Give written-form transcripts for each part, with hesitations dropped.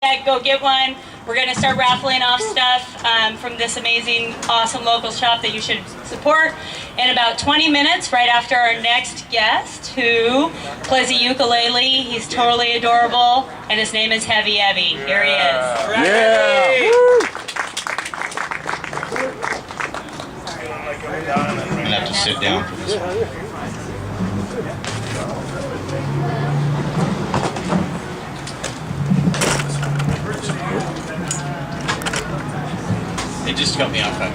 ahead, go get one. We're going to start raffling off stuff from this amazing, awesome local shop that you should support in about 20 minutes, right after our next guest, who plays a ukulele. He's totally adorable, and his name is Heavy Evie. Here he is. Yeah! I'm gonna have to sit down for this one. It just got me off that.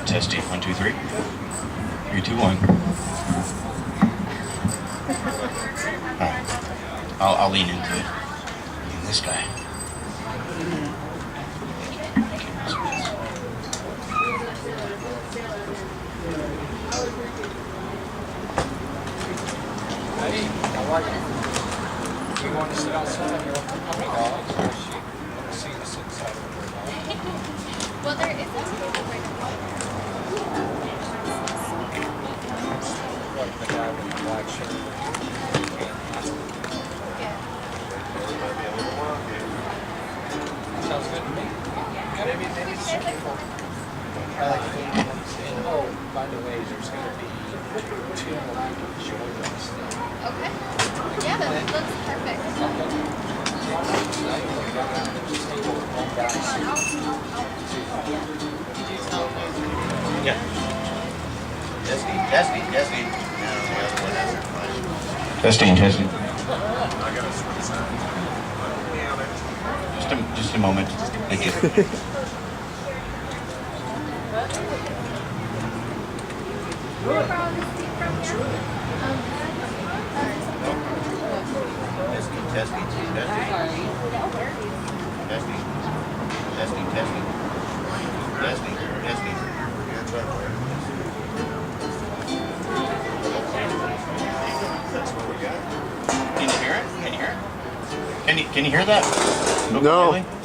Testing. 1, 2, 3. 3, 2, 1. All right. I'll lean into it. This guy. Hey, how are you? Do you want to sit outside? You want to come dogs or she want to see you sit inside with her dog? Well, there is a table right now. Like the guy with the black shirt. Yeah. Sounds good to me. Maybe some people. I like and oh, by the way, there's going to be 2 more people joining us. Okay. Yeah, that looks perfect. Yeah. Testing. Testing. Just a moment. Thank you. Testing. Can you hear that?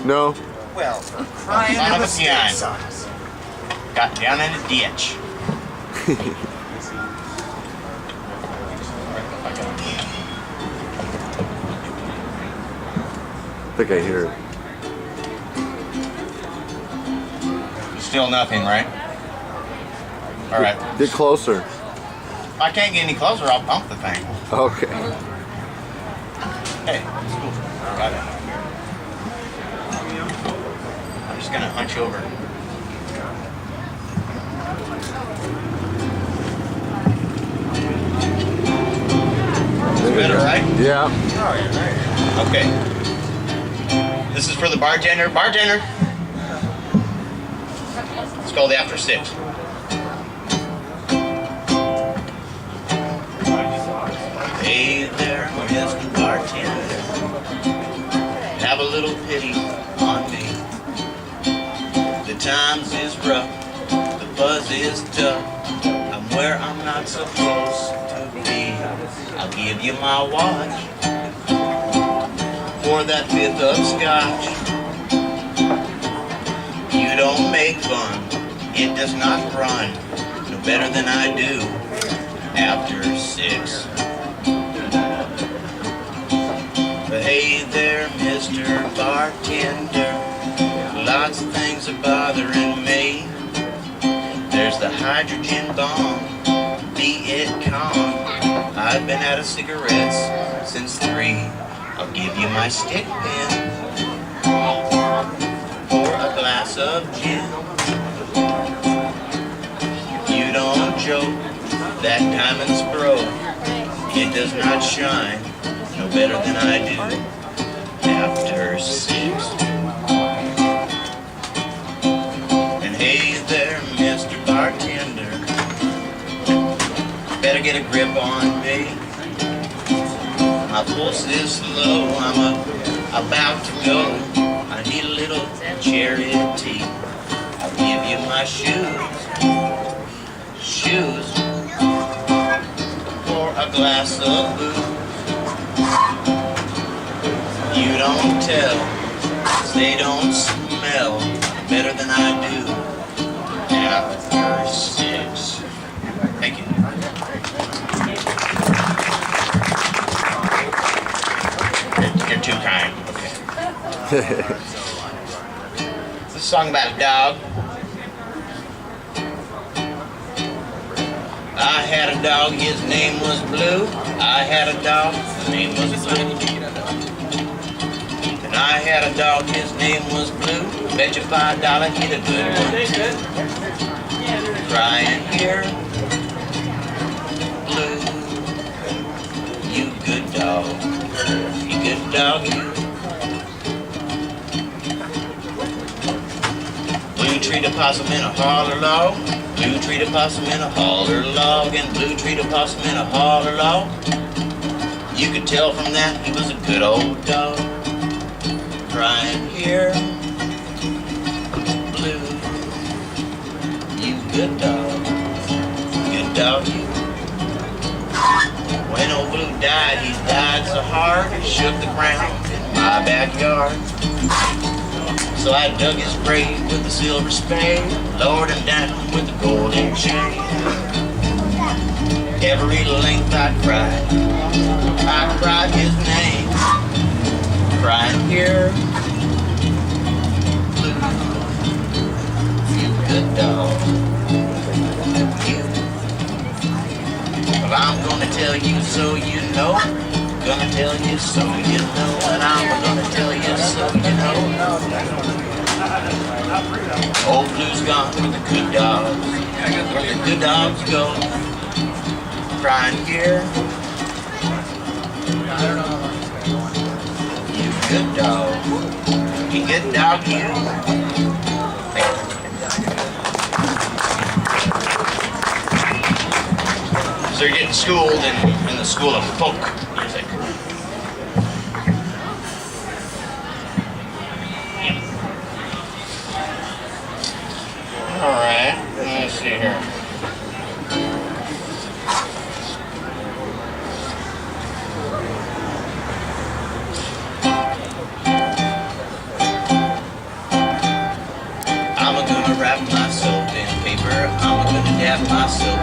No. Well, crying out of the piano. Got down in a ditch. I think I hear it. Still nothing, right? All right. Get closer. If I can't get any closer, I'll bump the thing. Okay. Hey, it's cool. Got it. I'm just gonna hunch over. It's better, right? Yeah. Okay. This is for the bartender. Bartender. It's called After 6. Hey there, Mr. Bartender. Have a little pity on me. The times is rough, the buzz is tough. I'm where I'm not supposed to be. I'll give you my watch for that 5th of scotch. You don't make fun, it does not run no better than I do after 6. But hey there, Mr. Bartender, lots of things are bothering me. There's the hydrogen bomb, be it calm. I've been out of cigarettes since 3. I'll give you my stick pin for a glass of gin. You don't joke, that diamond's broke. It does not shine no better than I do after 6. And hey there, Mr. Bartender, better get a grip on me. My pulse is low, I'm about to go. I need a little charity. I'll give you my shoes for a glass of booze. You don't tell they don't smell better than I do after 6. Thank you. You're too kind. Okay. It's a song about a dog. I had a dog, his name was Blue. I had a dog, his name was Blue. And I had a dog, his name was Blue. Bet you $5 he'd a good one. Crying here, Blue. You good dog. You good dog, you. Blue treat a possum in a holler log. Blue treat a possum in a holler log. And Blue treat a possum in a holler log. You could tell from that he was a good old dog. Crying here, Blue. You good dog. Good dog, you. When old Blue died, he died so hard, he shook the ground in my backyard. So I dug his grave with a silver spade, lowered him down with a golden chain. Every length I cried his name, crying here, Blue. You good dog. You. Well, I'm gonna tell you so you know. Gonna tell you so you know. And I'm gonna tell you so you know. Old Blue's gone with the good dogs. Where the good dogs go. Crying here. You good dog. You good dog, you. So you're getting schooled in the school of folk music. All right, let's see here. I'm gonna wrap myself in paper. I'm gonna dab myself.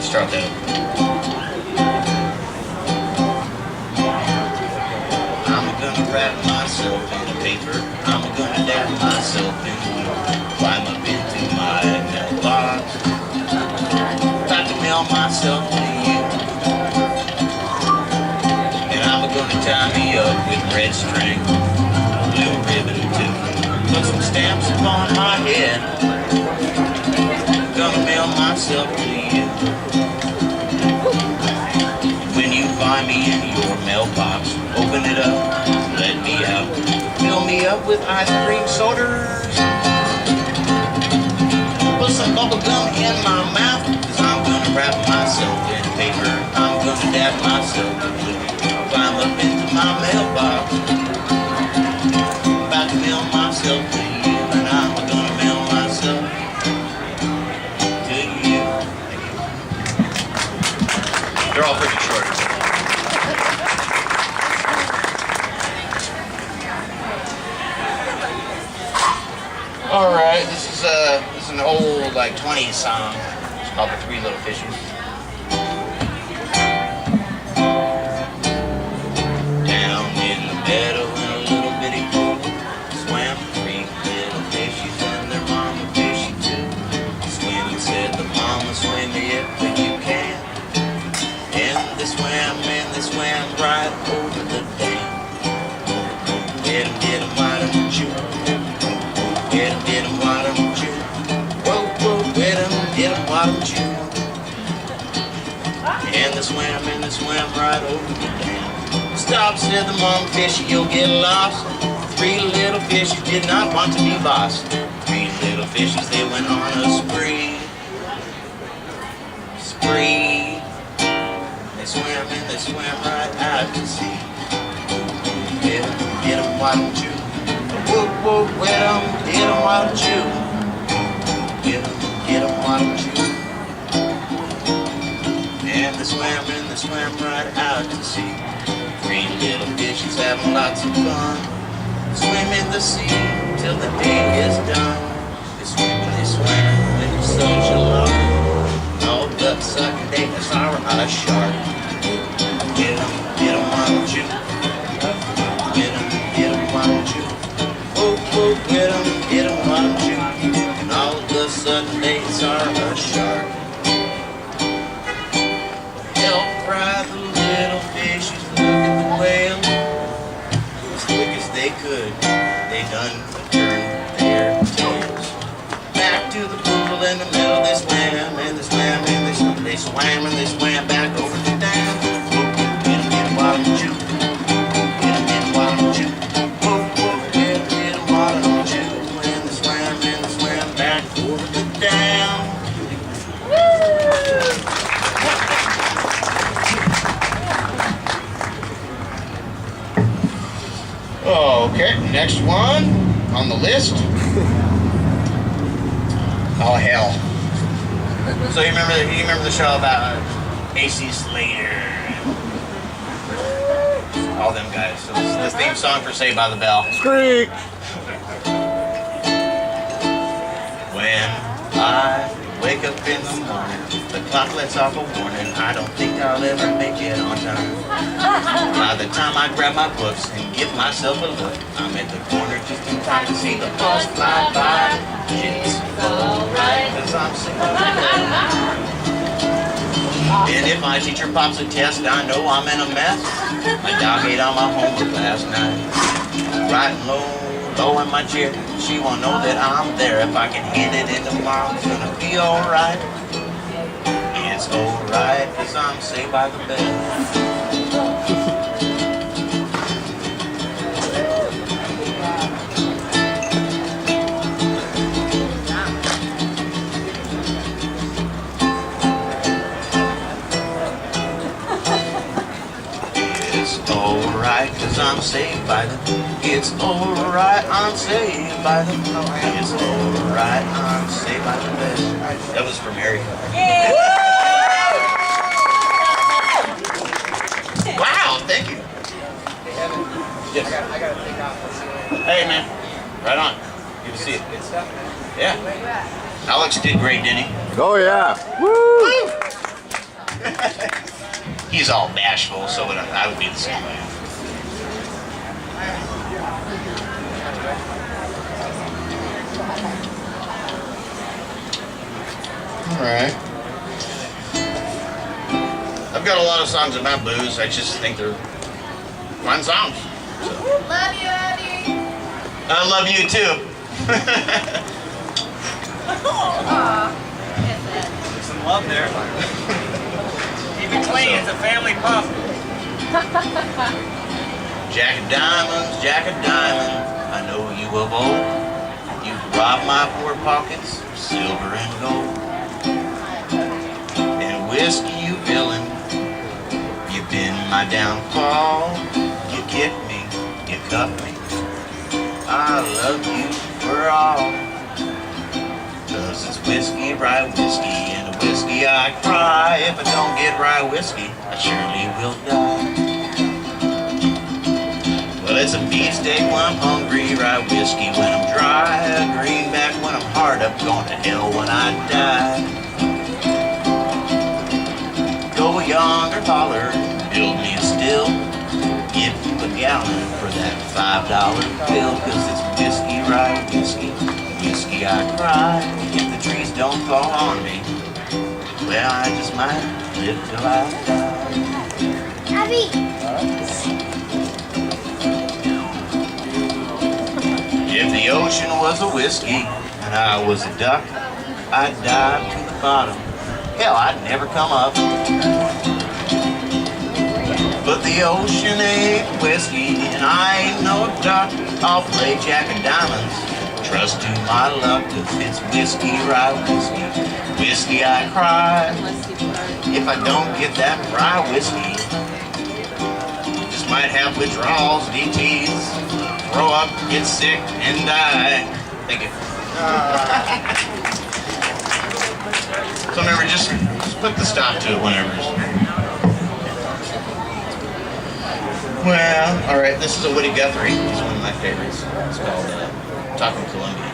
Start that. I'm gonna wrap myself in paper. I'm gonna dab myself in glue. Climb up into my mailbox. About to mail myself to you. And I'm gonna tie me up with red string, blue ribbon too. Put some stamps upon my head. Gonna mail myself to you. When you find me in your mailbox, open it up, let me out. Fill me up with ice cream sodas. Put some bubble gum in my mouth, cause I'm gonna wrap myself in paper. I'm gonna dab myself in blue. Climb up into my mailbox. About to mail myself to you, and I'm gonna mail myself to you. They're all pretty short. All right, this is an old like 20s song. It's called The Three Little Fishes. Down in the meadow in a little bitty pool swam 3 little fishies and their mama fishy too. Swim, said the mama, swim if you can. And they swam right over the dam. Get 'em, why don't you? Get 'em, why don't you? Whoa, whoa, get 'em, why don't you? And they swam right over the dam. Stop, said the mom fishy, you'll get lost. 3 little fishes did not want to be boss. 3 little fishes, they went on a spree. They swam right out to sea. Get 'em, why don't you? Whoop, whoop, get 'em, why don't you? Get 'em, why don't you? And they swam right out to sea. 3 having lots of fun. Swim in the sea till the day is done. They swim, when the sun shall up. All but sudden they saw a shark. Get 'em, why don't you? Get 'em, why don't you? Whoa, whoa, get 'em, why don't you? And all of a sudden they saw a shark. Help fry the little fishes, look at the whale. As quick as they could, they done turned their tails. Back to the pool in the middle, they swam, and they swam, and they swam, and they swam back over the dam. Get 'em, why don't you? Get 'em, why don't you? Whoa, whoa, get 'em, why don't you? And they swam back over the dam. Okay, next one on the list. Oh hell! So you remember the show about AC Slater, all them guys. So this is the theme song for Saved by the Bell. Screech! When I wake up in the morning, the clock lets off a warning. I don't think I'll ever make it on time. By the time I grab my books and give myself a look, I'm at the corner just in time to see the bus fly by. It's alright, 'cause I'm singing. And if my teacher pops a test, I know I'm in a mess. My dog ate all my homework last night. Riding low in my chair, she won't know that I'm there. If I can hand it in tomorrow, it's gonna be alright. It's alright, 'cause I'm saved by the bell. It's alright, 'cause I'm saved by the. It's alright, I'm saved by the. It's alright, I'm saved by the bell. That was from Harry. Wow, thank you. Yes. I gotta take off. Hey man, right on. Good to see you. Good stuff, man. Yeah. Alex did great, didn't he? Oh yeah! Woo! He's all bashful, so I would be the same way. Alright. I've got a lot of songs about blues. I just think they're fun songs. So. Love you, Abby. I love you too. Aw. There's some love there. Keep it clean, it's a family pup. Jack of diamonds, I know you of old. You robbed my poor pockets of silver and gold. And whiskey you villain, you've been my downfall. You kicked me, you cut me. I love you for all. 'Cause it's whiskey, rye whiskey, and a whiskey I cry. If I don't get rye whiskey, I surely will die. Well, it's a beefsteak when I'm hungry, rye whiskey when I'm dry, a greenback when I'm hard up, going to hell when I die. Go yonder holler, build me a still, give you a gallon for that $5 bill, 'cause it's whiskey, rye whiskey, whiskey I cry. If the trees don't fall on me, well, I just might live till I die. Abby. If the ocean was a whiskey and I was a duck, I'd dive to the bottom. Hell, I'd never come up. But the ocean ain't whiskey and I ain't no duck. I'll play Jack of Diamonds, trust to my luck, 'cause it's whiskey, rye whiskey, whiskey I cry. If I don't get that rye whiskey, just might have withdrawals, DTs, throw up, get sick, and die. Thank you. So remember, just put the stop to it whenever. Well, all right. This is a Woody Guthrie. It's one of my favorites. It's called "Talking Columbia."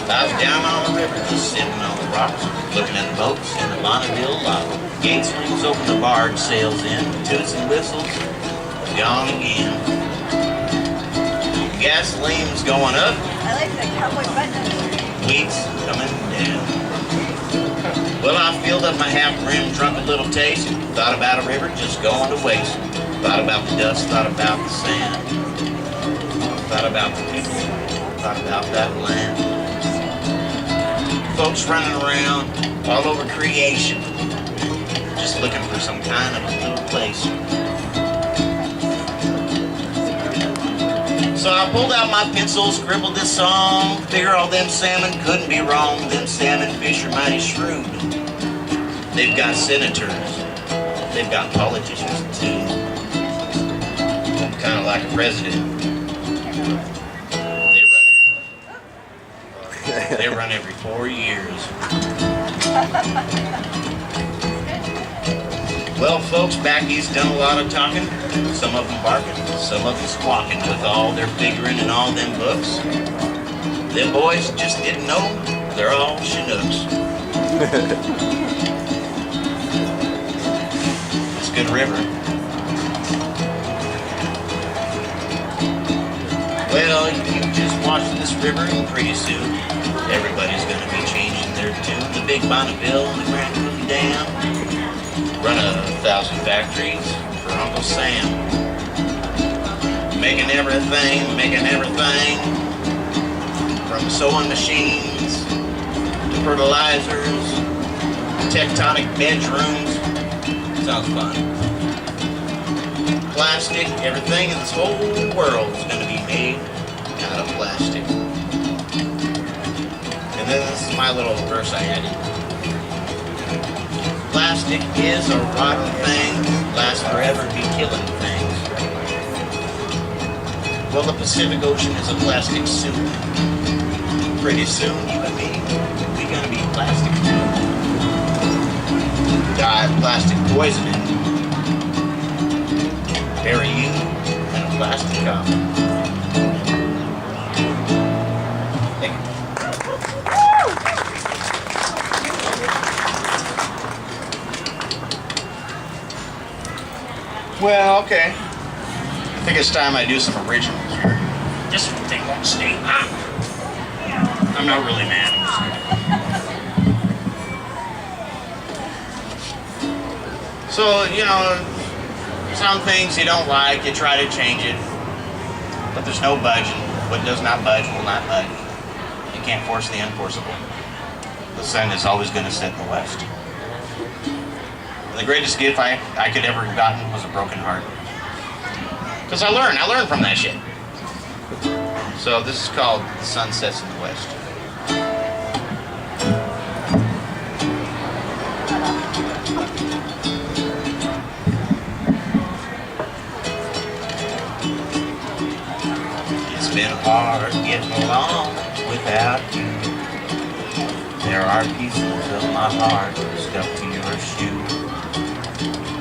I was down on the river, just sitting on the rocks, looking at the boats in the Bonneville lock. Gate swings open, the barge sails in, toots and whistles, gone again. Gasoline's going up, I like the cowboy button. wheat's coming down. Well, I filled up my half-brim, drunk a little taste, thought about a river just going to waste. Thought about the dust, thought about the sand, thought about the people, thought about that land. Folks running around all over creation, just looking for some kind of a little place. So I pulled out my pencil, scribbled this song. Figure all them salmon couldn't be wrong. Them salmon fish are mighty shrewd. They've got senators, they've got politicians too. Kind of like a president. They run every 4 years. Well, folks, back east done a lot of talking. Some of them barking, some of them squawking with all their figuring and all them books. Them boys just didn't know they're all Chinooks. It's a good river. Well, you just watch this river and pretty soon everybody's gonna be changing their tune. The Big Bonneville and the Grand Coulee Dam run 1,000 factories for Uncle Sam. Making everything. From sewing machines to fertilizers, tectonic bedrooms. Sounds fun. Plastic, everything in this whole world is gonna be made out of plastic. And then this is my little verse I added. Plastic is a rotten thing, lasts forever, be killing things. Well, the Pacific Ocean is a plastic soup. Pretty soon, you and me, we're gonna be plastic too. Die of plastic poisoning. Bury you in a plastic coffin. Thank you. Well, okay. I think it's time I do some originals here. This thing won't stay hot. I'm not really mad. So, you know, some things you don't like, you try to change it. But there's no budging. What does not budge will not budge. You can't force the unforceable. The sun is always going to set in the west. The greatest gift I could ever have gotten was a broken heart. Because I learned from that shit. So this is called The Sun Sets in the West. It's been hard getting along without you. There are pieces of my heart stuck to your shoe.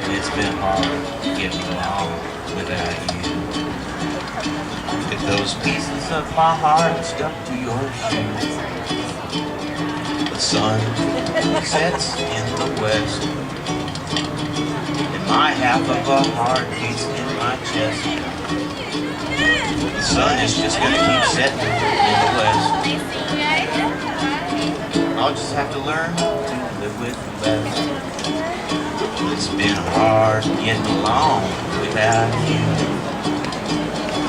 It's been hard getting along without you. With those pieces of my heart stuck to your shoe. The sun sets in the west, and my half of a heart beats in my chest. The sun is just gonna keep setting in the west. I'll just have to learn to live with the best. It's been hard getting along without you.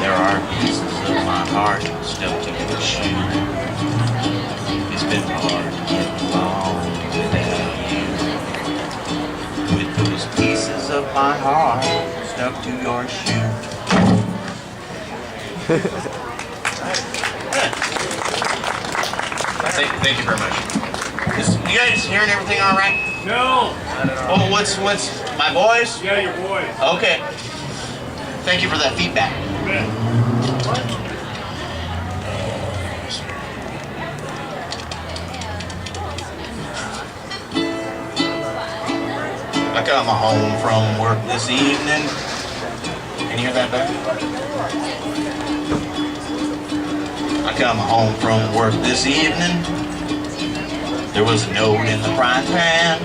There are pieces of my heart stuck to your shoe. It's been hard getting along without you. With those pieces of my heart stuck to your shoe. Thank you very much. You guys hearing everything all right? No! Oh, what's my voice? Yeah, your voice. Okay. Thank you for that feedback. I come home from work this evening. Can you hear that back? I come home from work this evening. There was a note in the frying pan.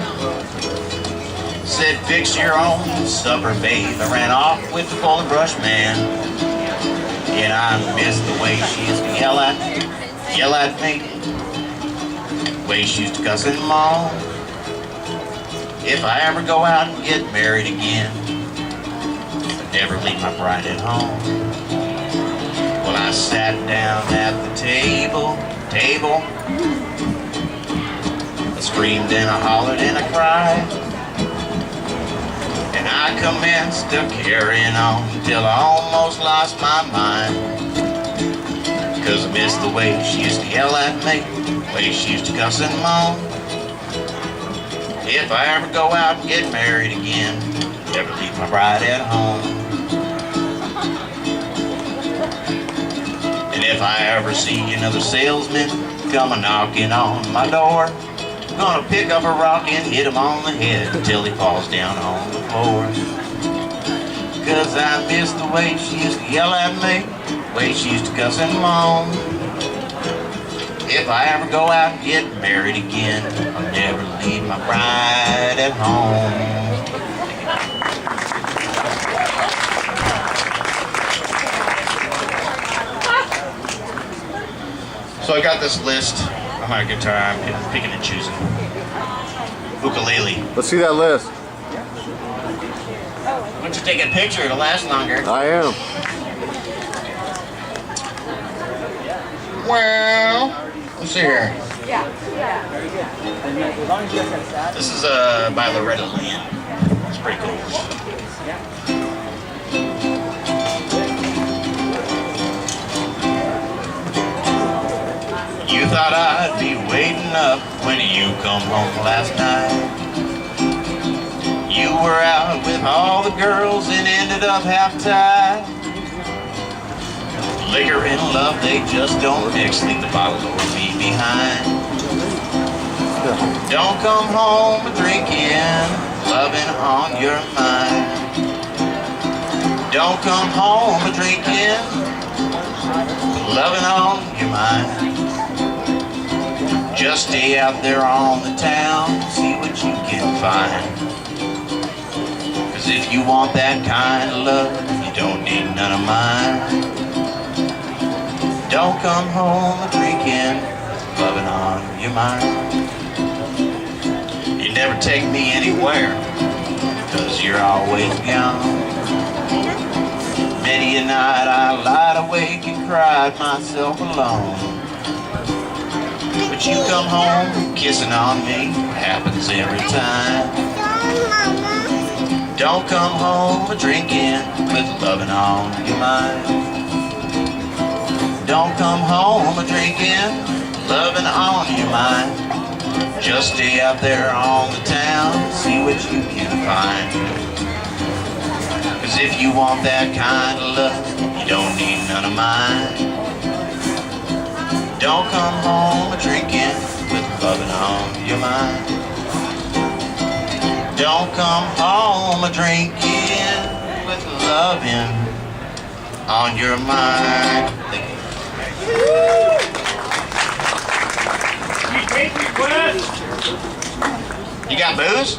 Said, fix your own supper, babe. I ran off with the full brush man. And I missed the way she used to yell at me. The way she used to cuss and moan. If I ever go out and get married again, I'd never leave my bride at home. Well, I sat down at the table. I screamed and I hollered and I cried. And I commenced to carrying on till I almost lost my mind. 'Cause I missed the way she used to yell at me, the way she used to cuss and moan. If I ever go out and get married again, never leave my bride at home. And if I ever see another salesman come knocking on my door, I'm gonna pick up a rock and hit him on the head until he falls down on the floor. 'Cause I miss the way she used to yell at me, the way she used to cuss and moan. If I ever go out and get married again, I'll never leave my bride at home. So I got this list on my guitar. I'm picking and choosing. Ukulele. Let's see that list. Why don't you take a picture? It'll last longer. I am. Well, let's see here. Yeah. This is by Loretta Lynn. It's pretty cool. You thought I'd be waiting up when you come home last night. You were out with all the girls and ended up half-tied. Liquor and love, they just don't mix. Leave the bottle or be behind. Don't come home drinking, loving on your mind. Don't come home drinking, loving on your mind. Just stay out there on the town, see what you can find. 'Cause if you want that kind of love, you don't need none of mine. Don't come home drinking, loving on your mind. You never take me anywhere, 'cause you're always gone. Many a night I lied awake and cried myself alone. But you come home kissing on me, happens every time. Don't come home drinking with loving on your mind. Don't come home drinking, loving on your mind. Just stay out there on the town, see what you can find. 'Cause if you want that kind of love, you don't need none of mine. Don't come home drinking with loving on your mind. Don't come home drinking with loving on your mind. Thank you. Take request. You got booze?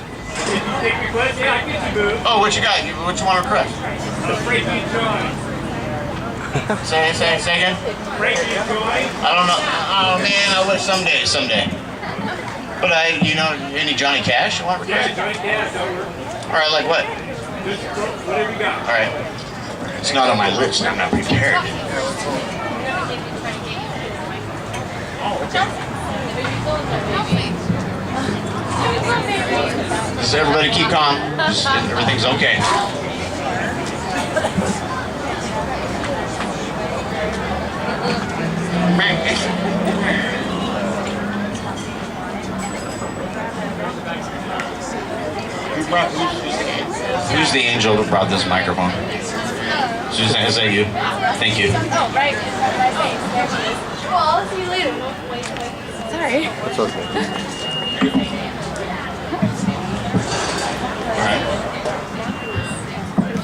Take request. Yeah, I get you booze. Oh, what you got? What you want to request? Frankie and Joy. Say again? Frankie and Joy. I don't know. Oh man, I wish someday. But any Johnny Cash you want to Yeah, request? Johnny Cash over. All right, like what? Just whatever you got. All right. It's not on my list. I'm not prepared. Just everybody keep calm. Just, everything's okay. Who's the angel who brought this microphone? Susan, is that you? Thank you. Oh, right. Well, I'll see you later. Sorry. That's okay. All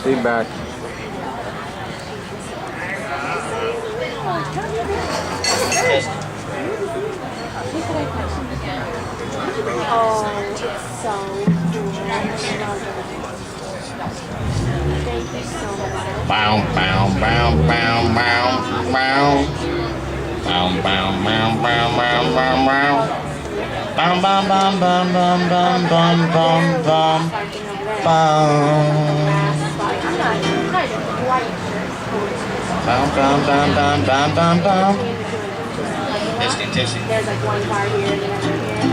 Lean back. Oh, it's so cool. I love it. Thank you so much. Bow, bow, bow, bow, bow, bow. Bow, bow, bow, bow, bow, bow, bow. Bum, bum, bum, bum, bum, bum, bum, bum, bum. Bum. Bum, bum, bum, bum, bum, bum, bum. Testing, testing. There's like one bar here and another here.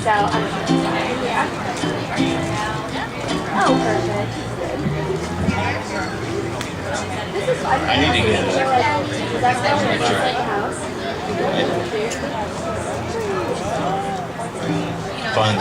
So I'm sorry. Yeah. Oh, perfect. This is fun. I need to get it. Is that still in the house? Fun.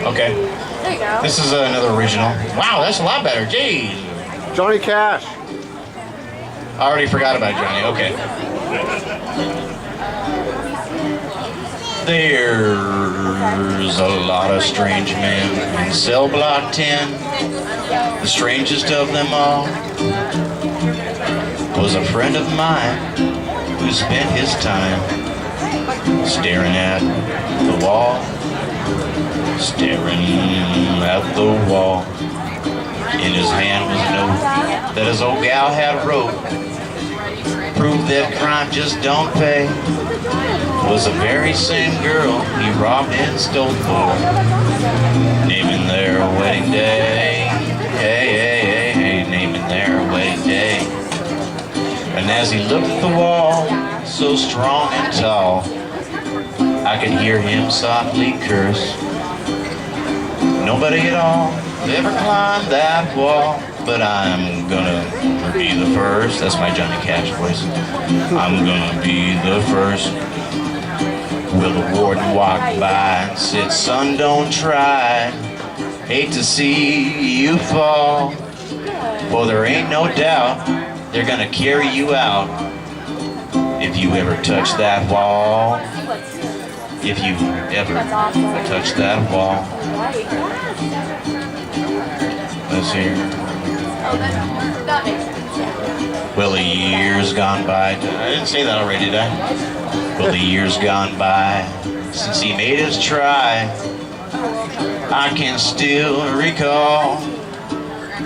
Okay. There you go. This is another original. Wow, that's a lot better. Jeez. Johnny Cash. I already forgot about Johnny. Okay. There's a lot of strange men in cell block 10. The strangest of them all was a friend of mine who spent his time staring at the wall. Staring at the wall. In his hand was a note that his old gal had wrote. Proof that crime just don't pay. Was the very same girl he robbed and stole for. Naming their wedding day. Hey, hey, hey, hey, naming their wedding day. And as he looked at the wall, so strong and tall, I could hear him softly curse. Nobody at all ever climbed that wall, but I'm gonna be the first. That's my Johnny Cash voice. I'm gonna be the first. Will the warden walk by and said, son, don't try. Hate to see you fall. Well, there ain't no doubt they're gonna carry you out if you ever touch that wall. If you ever touch that wall. Let's hear. Well, the years gone by. I didn't say that already, did I? Well, the years gone by since he made his try. I can still recall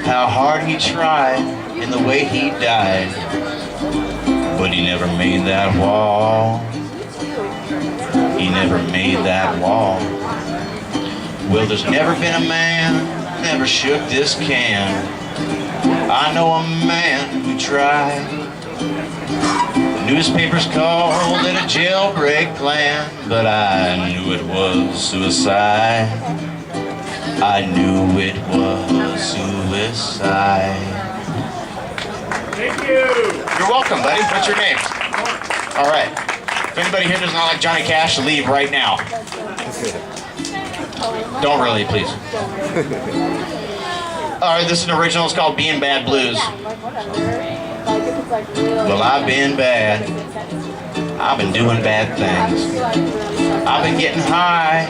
how hard he tried and the way he died. But he never made that wall. He never made that wall. Well, there's never been a man, never shook this can. I know a man who tried. Newspapers called it a jailbreak plan, but I knew it was suicide. I knew it was suicide. Thank you. You're welcome, buddy. What's your name? All right. If anybody here does not like Johnny Cash, leave right now. Don't really, please. All right, this is an original. It's called Being Bad Blues. Well, I've been bad. I've been doing bad things. I've been getting high.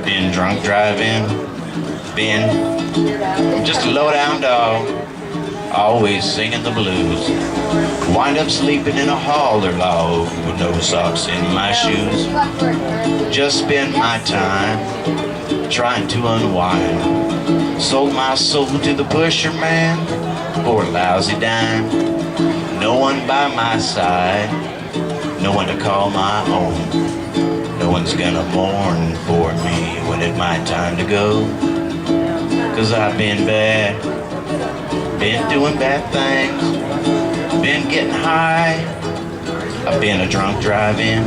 Been drunk driving. Been just a low-down dog. Always singing the blues. Wind up sleeping in a holler log with no socks in my shoes. Just spend my time trying to unwind. Sold my soul to the pusher man for a lousy dime. No one by my side, no one to call my own. No one's gonna mourn for me when it's my time to go. 'Cause I've been bad. Been doing bad things, been getting high, I've been a drunk driving,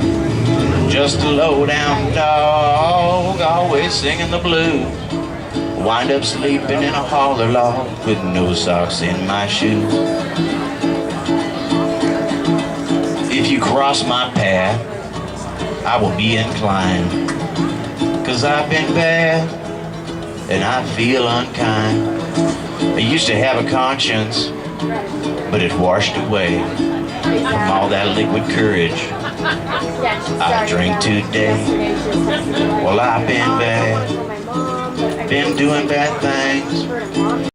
just a low-down dog, always singing the blues. Wind up sleeping in a holler log with no socks in my shoes. If you cross my path, I will be inclined, 'cause I've been bad, and I feel unkind. I used to have a conscience, but it washed away from all that liquid courage I drink today. Well, I've been bad, been doing bad things.